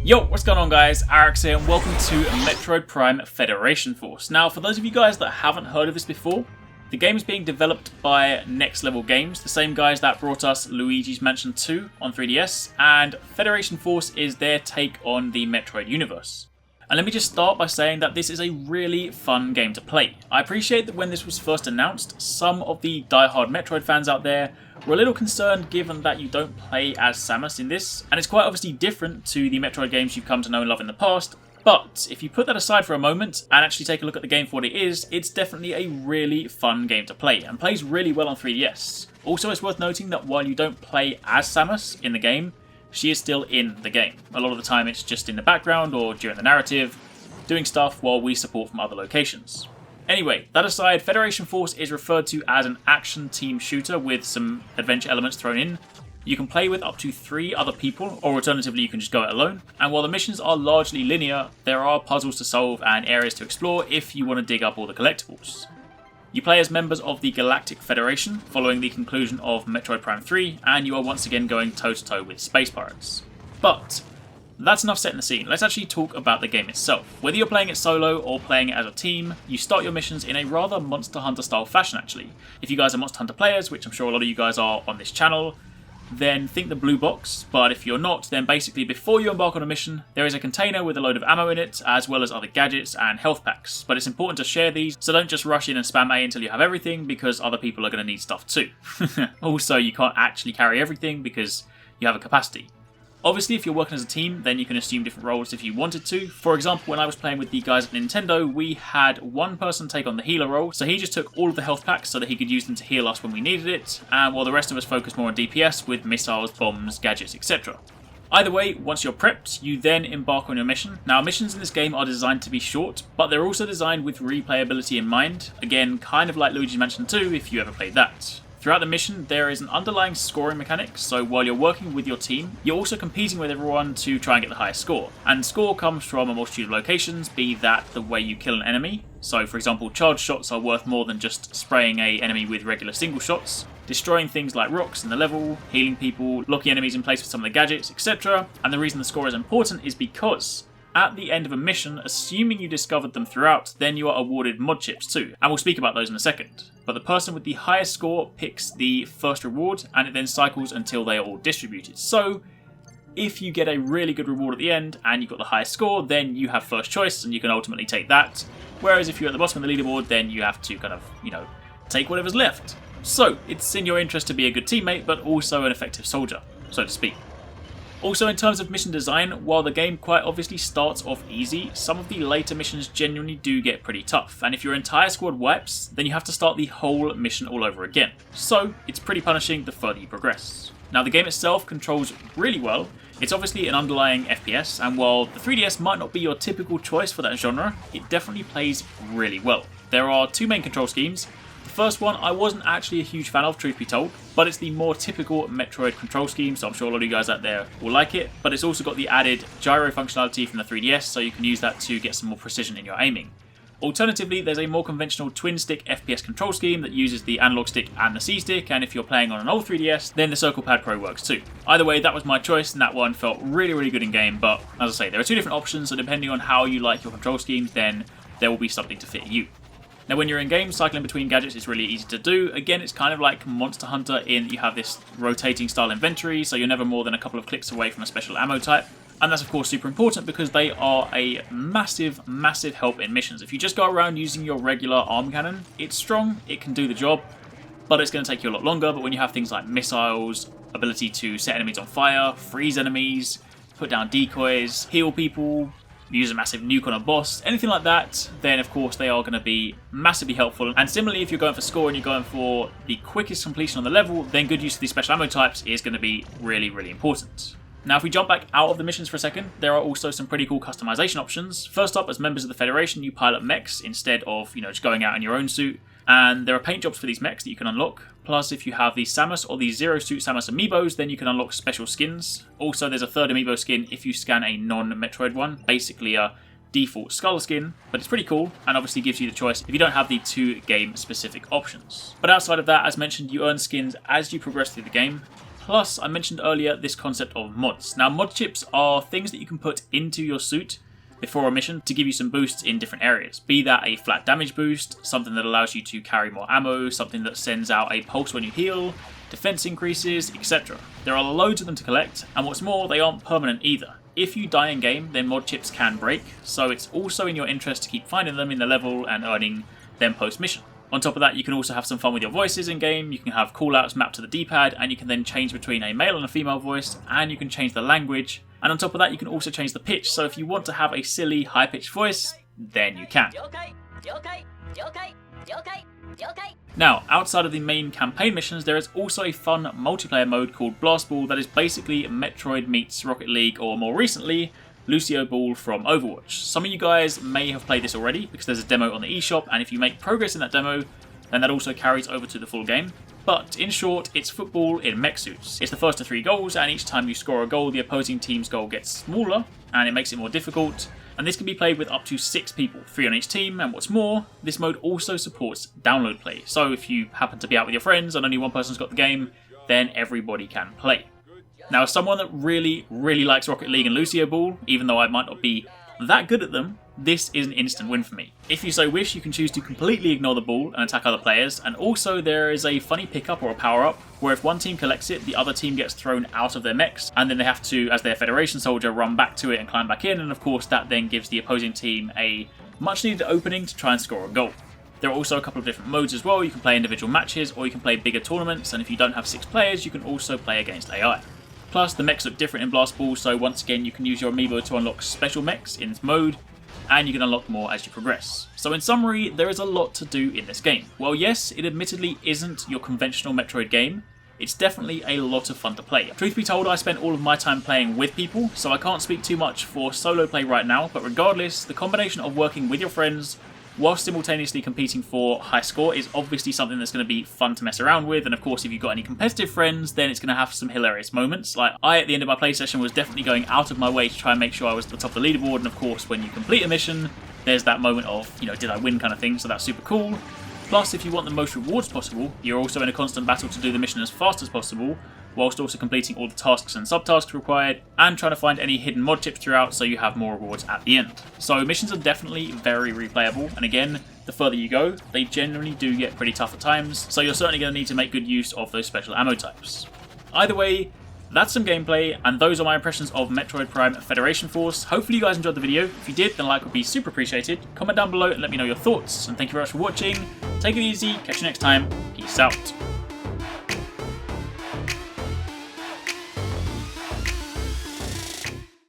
Yo, what's going on guys, Arekkz here and welcome to Metroid Prime Federation Force. Now for those of you guys that haven't heard of this before, the game is being developed by Next Level Games, the same guys that brought us Luigi's Mansion 2 on 3DS, and Federation Force is their take on the Metroid universe. And let me just start by saying that this is a really fun game to play. I appreciate that when this was first announced, some of the die-hard Metroid fans out there were a little concerned given that you don't play as Samus in this, and it's quite obviously different to the Metroid games you've come to know and love in the past, but if you put that aside for a moment and actually take a look at the game for what it is, it's definitely a really fun game to play, and plays really well on 3DS. Also, it's worth noting that while you don't play as Samus in the game, she is still in the game. A lot of the time it's just in the background or during the narrative, doing stuff while we support from other locations. Anyway, that aside, Federation Force is referred to as an action team shooter with some adventure elements thrown in. You can play with up to 3 other people, or alternatively you can just go it alone. And while the missions are largely linear, there are puzzles to solve and areas to explore if you want to dig up all the collectibles. You play as members of the Galactic Federation, following the conclusion of Metroid Prime 3, and you are once again going toe-to-toe with space pirates. But that's enough setting the scene. Let's actually talk about the game itself. Whether you're playing it solo or playing it as a team, you start your missions in a rather Monster Hunter style fashion actually. If you guys are Monster Hunter players, which I'm sure a lot of you guys are on this channel, then think the blue box, but if you're not, then basically before you embark on a mission, there is a container with a load of ammo in it, as well as other gadgets and health packs. But it's important to share these, so don't just rush in and spam A until you have everything, because other people are going to need stuff too. Also, you can't actually carry everything because you have a capacity. Obviously, if you're working as a team, then you can assume different roles if you wanted to. For example, when I was playing with the guys at Nintendo, we had one person take on the healer role, so he just took all of the health packs so that he could use them to heal us when we needed it, and while the rest of us focused more on DPS with missiles, bombs, gadgets, etc. Either way, once you're prepped, you then embark on your mission. Now, missions in this game are designed to be short, but they're also designed with replayability in mind. Again, kind of like Luigi's Mansion 2 if you ever played that. Throughout the mission, there is an underlying scoring mechanic, so while you're working with your team, you're also competing with everyone to try and get the highest score. And score comes from a multitude of locations, be that the way you kill an enemy. So for example, charged shots are worth more than just spraying an enemy with regular single shots, destroying things like rocks in the level, healing people, locking enemies in place with some of the gadgets, etc. And the reason the score is important is because at the end of a mission, assuming you discovered them throughout, then you are awarded mod chips too, and we'll speak about those in a second. But the person with the highest score picks the first reward, and it then cycles until they are all distributed. So, if you get a really good reward at the end, and you've got the highest score, then you have first choice, and you can ultimately take that. Whereas if you're at the bottom of the leaderboard, then you have to kind of, take whatever's left. So, it's in your interest to be a good teammate, but also an effective soldier, so to speak. Also, in terms of mission design, while the game quite obviously starts off easy, some of the later missions genuinely do get pretty tough, and if your entire squad wipes, then you have to start the whole mission all over again. So, it's pretty punishing the further you progress. Now, the game itself controls really well. It's obviously an underlying FPS, and while the 3DS might not be your typical choice for that genre, it definitely plays really well. There are 2 main control schemes. The first one I wasn't actually a huge fan of, truth be told, but it's the more typical Metroid control scheme, so I'm sure a lot of you guys out there will like it, but it's also got the added gyro functionality from the 3DS, so you can use that to get some more precision in your aiming. Alternatively, there's a more conventional twin-stick FPS control scheme that uses the analog stick and the C-stick, and if you're playing on an old 3DS, then the Circle Pad Pro works too. Either way, that was my choice, and that one felt really, really good in game, but as I say, there are 2 different options, so depending on how you like your control schemes, then there will be something to fit you. Now when you're in game, cycling between gadgets is really easy to do. Again, it's kind of like Monster Hunter in that you have this rotating style inventory, so you're never more than a couple of clicks away from a special ammo type. And that's of course super important because they are a massive, massive help in missions. If you just go around using your regular arm cannon, it's strong, it can do the job, but it's going to take you a lot longer. But when you have things like missiles, ability to set enemies on fire, freeze enemies, put down decoys, heal people, use a massive nuke on a boss, anything like that, then of course they are going to be massively helpful. And similarly, if you're going for score and you're going for the quickest completion on the level, then good use of these special ammo types is going to be really, really important. Now if we jump back out of the missions for a second, there are also some pretty cool customization options. First up, as members of the Federation, you pilot mechs instead of, just going out in your own suit. And there are paint jobs for these mechs that you can unlock. Plus, if you have the Samus or the Zero Suit Samus amiibos, then you can unlock special skins. Also, there's a third amiibo skin if you scan a non-Metroid one. Basically a default skull skin, but it's pretty cool and obviously gives you the choice if you don't have the 2 game specific options. But outside of that, as mentioned, you earn skins as you progress through the game. Plus, I mentioned earlier this concept of mods. Now, mod chips are things that you can put into your suit before a mission to give you some boosts in different areas. Be that a flat damage boost, something that allows you to carry more ammo, something that sends out a pulse when you heal, defense increases, etc. There are loads of them to collect, and what's more, they aren't permanent either. If you die in game, then mod chips can break, so it's also in your interest to keep finding them in the level and earning them post-mission. On top of that, you can also have some fun with your voices in game, you can have callouts mapped to the D-pad, and you can then change between a male and a female voice, and you can change the language, and on top of that you can also change the pitch, so if you want to have a silly high-pitched voice, then you can. Now, outside of the main campaign missions, there is also a fun multiplayer mode called Blast Ball that is basically Metroid meets Rocket League, or more recently, Lucio Ball from Overwatch. Some of you guys may have played this already because there's a demo on the eShop, and if you make progress in that demo, then that also carries over to the full game. But in short, it's football in mech suits. It's the first to 3 goals, and each time you score a goal, the opposing team's goal gets smaller, and it makes it more difficult. And this can be played with up to 6 people, 3 on each team, and what's more, this mode also supports download play. So if you happen to be out with your friends and only one person's got the game, then everybody can play. Now, as someone that really likes Rocket League and Lucio Ball, even though I might not be that good at them, this is an instant win for me. If you so wish, you can choose to completely ignore the ball and attack other players, and also there is a funny pickup or a power-up, where if one team collects it, the other team gets thrown out of their mechs, and then they have to, as their Federation soldier, run back to it and climb back in, and of course that then gives the opposing team a much-needed opening to try and score a goal. There are also a couple of different modes as well. You can play individual matches, or you can play bigger tournaments, and if you don't have 6 players, you can also play against AI. Plus, the mechs look different in Blast Ball, so once again you can use your amiibo to unlock special mechs in this mode, and you can unlock more as you progress. So in summary, there is a lot to do in this game. While yes, it admittedly isn't your conventional Metroid game, it's definitely a lot of fun to play. Truth be told, I spent all of my time playing with people, so I can't speak too much for solo play right now, but regardless, the combination of working with your friends whilst simultaneously competing for high score is obviously something that's going to be fun to mess around with, and of course if you've got any competitive friends, then it's going to have some hilarious moments. Like, I at the end of my play session was definitely going out of my way to try and make sure I was at the top of the leaderboard, and of course when you complete a mission, there's that moment of, you know, did I win kind of thing, so that's super cool. Plus, if you want the most rewards possible, you're also in a constant battle to do the mission as fast as possible, whilst also completing all the tasks and subtasks required, and trying to find any hidden mod chips throughout so you have more rewards at the end. So missions are definitely very replayable, and again, the further you go, they generally do get pretty tough at times, so you're certainly going to need to make good use of those special ammo types. Either way, that's some gameplay, and those are my impressions of Metroid Prime Federation Force. Hopefully you guys enjoyed the video. If you did, then a like would be super appreciated. Comment down below and let me know your thoughts, and thank you very much for watching. Take it easy, catch you next time, peace out.